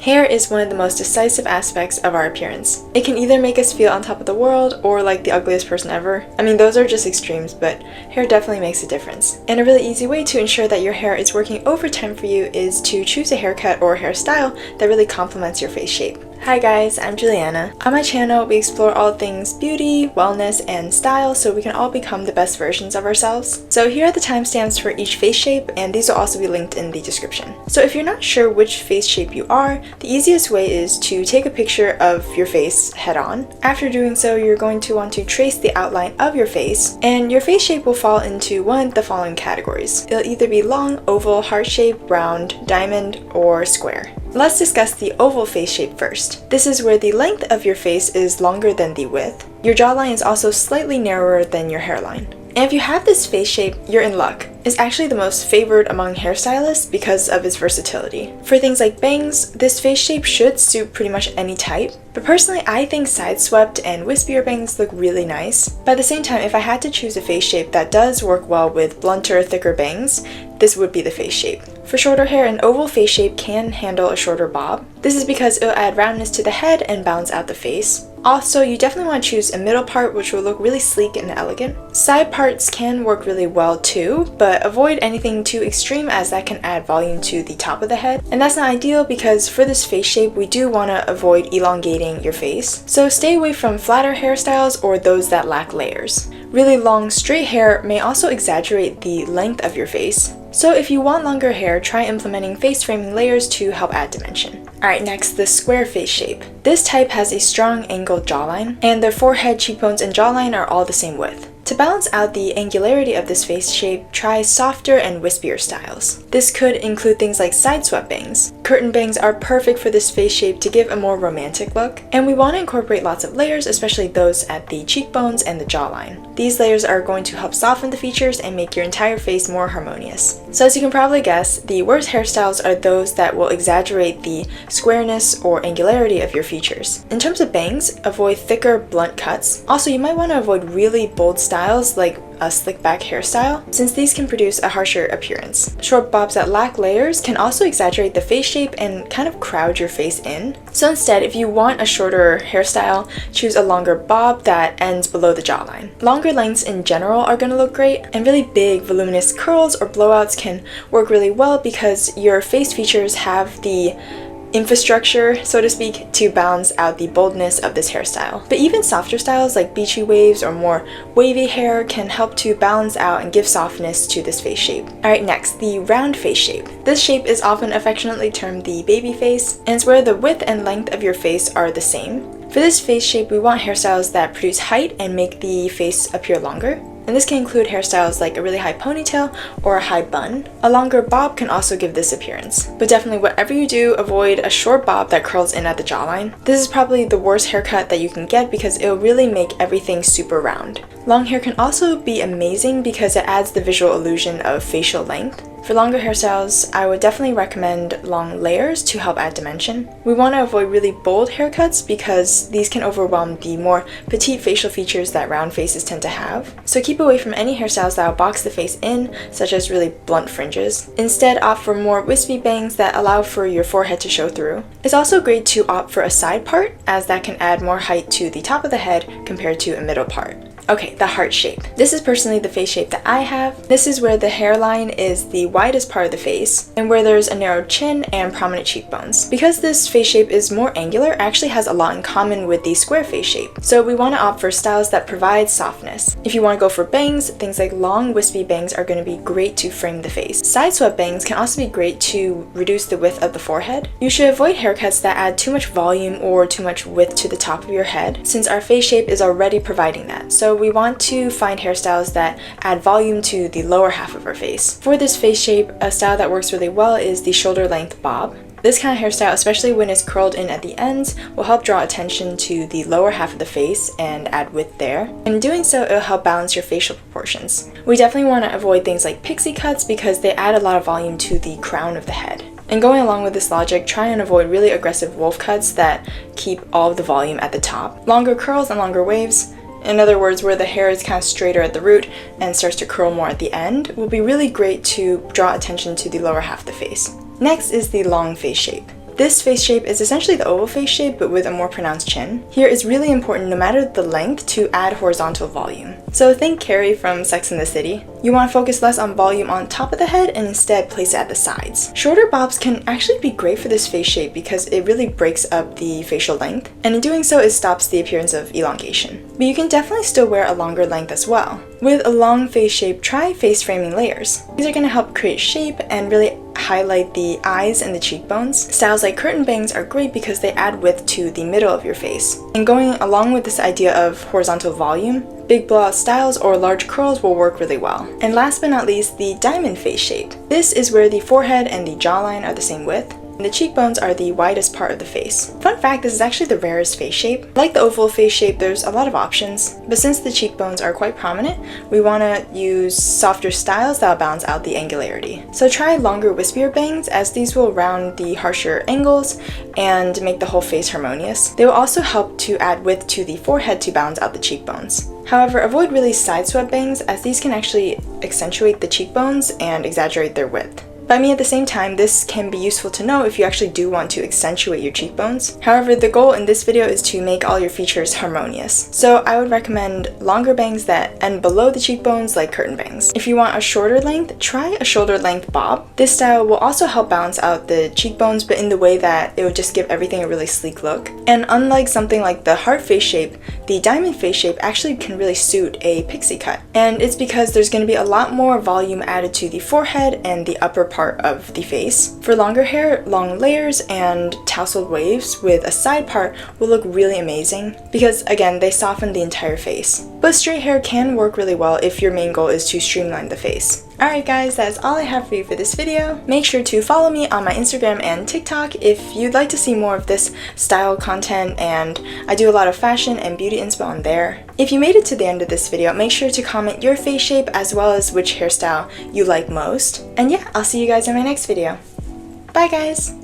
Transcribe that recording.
Hair is one of the most decisive aspects of our appearance. It can either make us feel on top of the world or like the ugliest person ever. I mean, those are just extremes, but hair definitely makes a difference. And a really easy way to ensure that your hair is working overtime for you is to choose a haircut or hairstyle that really complements your face shape. Hi guys, I'm Juliana. On my channel, we explore all things beauty, wellness, and style so we can all become the best versions of ourselves. So here are the timestamps for each face shape, and these will also be linked in the description. So if you're not sure which face shape you are, the easiest way is to take a picture of your face head on. After doing so, you're going to want to trace the outline of your face, and your face shape will fall into one of the following categories. It'll either be long, oval, heart shape, round, diamond, or square. Let's discuss the oval face shape first. This is where the length of your face is longer than the width. Your jawline is also slightly narrower than your hairline. And if you have this face shape, you're in luck. It's actually the most favored among hairstylists because of its versatility. For things like bangs, this face shape should suit pretty much any type, but personally I think side swept and wispier bangs look really nice. But at the same time, if I had to choose a face shape that does work well with blunter, thicker bangs, this would be the face shape. For shorter hair, an oval face shape can handle a shorter bob. This is because it'll add roundness to the head and balance out the face. Also, you definitely want to choose a middle part which will look really sleek and elegant. Side parts can work really well too, but avoid anything too extreme as that can add volume to the top of the head. And that's not ideal because for this face shape, we do want to avoid elongating your face. So stay away from flatter hairstyles or those that lack layers. Really long straight hair may also exaggerate the length of your face. So if you want longer hair, try implementing face framing layers to help add dimension. Alright, next, the square face shape. This type has a strong angled jawline, and their forehead, cheekbones, and jawline are all the same width. To balance out the angularity of this face shape, try softer and wispier styles. This could include things like side swept bangs. Curtain bangs are perfect for this face shape to give a more romantic look, and we want to incorporate lots of layers, especially those at the cheekbones and the jawline. These layers are going to help soften the features and make your entire face more harmonious. So as you can probably guess, the worst hairstyles are those that will exaggerate the squareness or angularity of your features. In terms of bangs, avoid thicker, blunt cuts. Also, you might want to avoid really bold styles like a slick back hairstyle, since these can produce a harsher appearance. Short bobs that lack layers can also exaggerate the face shape and kind of crowd your face in. So instead, if you want a shorter hairstyle, choose a longer bob that ends below the jawline. Longer lengths in general are going to look great, and really big, voluminous curls or blowouts can work really well because your face features have the infrastructure, so to speak, to balance out the boldness of this hairstyle. But even softer styles like beachy waves or more wavy hair can help to balance out and give softness to this face shape. Alright, next, the round face shape. This shape is often affectionately termed the baby face, and it's where the width and length of your face are the same. For this face shape, we want hairstyles that produce height and make the face appear longer. And this can include hairstyles like a really high ponytail or a high bun. A longer bob can also give this appearance. But definitely whatever you do, avoid a short bob that curls in at the jawline. This is probably the worst haircut that you can get because it'll really make everything super round. Long hair can also be amazing because it adds the visual illusion of facial length. For longer hairstyles, I would definitely recommend long layers to help add dimension. We want to avoid really bold haircuts because these can overwhelm the more petite facial features that round faces tend to have. So keep away from any hairstyles that will box the face in, such as really blunt fringes. Instead, opt for more wispy bangs that allow for your forehead to show through. It's also great to opt for a side part, as that can add more height to the top of the head compared to a middle part. Okay, the heart shape. This is personally the face shape that I have. This is where the hairline is the widest part of the face and where there's a narrow chin and prominent cheekbones. Because this face shape is more angular, it actually has a lot in common with the square face shape. So we want to opt for styles that provide softness. If you want to go for bangs, things like long wispy bangs are going to be great to frame the face. Side swept bangs can also be great to reduce the width of the forehead. You should avoid haircuts that add too much volume or too much width to the top of your head, since our face shape is already providing that. So we want to find hairstyles that add volume to the lower half of our face. For this face shape, a style that works really well is the shoulder length bob. This kind of hairstyle, especially when it's curled in at the ends, will help draw attention to the lower half of the face and add width there. In doing so, it'll help balance your facial proportions. We definitely want to avoid things like pixie cuts because they add a lot of volume to the crown of the head. And going along with this logic, try and avoid really aggressive wolf cuts that keep all of the volume at the top. Longer curls and longer waves, in other words, where the hair is kind of straighter at the root and starts to curl more at the end, will be really great to draw attention to the lower half of the face. Next is the long face shape. This face shape is essentially the oval face shape but with a more pronounced chin. Here it's really important, no matter the length, to add horizontal volume. So think Carrie from Sex and the City. You want to focus less on volume on top of the head and instead place it at the sides. Shorter bobs can actually be great for this face shape because it really breaks up the facial length, and in doing so it stops the appearance of elongation. But you can definitely still wear a longer length as well. With a long face shape, try face framing layers. These are going to help create shape and really highlight the eyes and the cheekbones. Styles like curtain bangs are great because they add width to the middle of your face. And going along with this idea of horizontal volume, big blowout styles or large curls will work really well. And last but not least, the diamond face shape. This is where the forehead and the jawline are the same width, and the cheekbones are the widest part of the face. Fun fact, this is actually the rarest face shape. Like the oval face shape, there's a lot of options, but since the cheekbones are quite prominent, we want to use softer styles that will balance out the angularity. So try longer wispier bangs, as these will round the harsher angles and make the whole face harmonious. They will also help to add width to the forehead to balance out the cheekbones. However, avoid really side swept bangs, as these can actually accentuate the cheekbones and exaggerate their width. But I mean, at the same time, this can be useful to know if you actually do want to accentuate your cheekbones. However, the goal in this video is to make all your features harmonious. So I would recommend longer bangs that end below the cheekbones, like curtain bangs. If you want a shorter length, try a shoulder length bob. This style will also help balance out the cheekbones, but in the way that it would just give everything a really sleek look. And unlike something like the heart face shape, the diamond face shape actually can really suit a pixie cut. And it's because there's going to be a lot more volume added to the forehead and the upper part of the face. For longer hair, long layers and tousled waves with a side part will look really amazing because, again, they soften the entire face. But straight hair can work really well if your main goal is to streamline the face. Alright guys, that's all I have for you for this video. Make sure to follow me on my Instagram and TikTok if you'd like to see more of this style content, and I do a lot of fashion and beauty inspo on there. If you made it to the end of this video, make sure to comment your face shape as well as which hairstyle you like most. And yeah, I'll see you guys in my next video. Bye guys!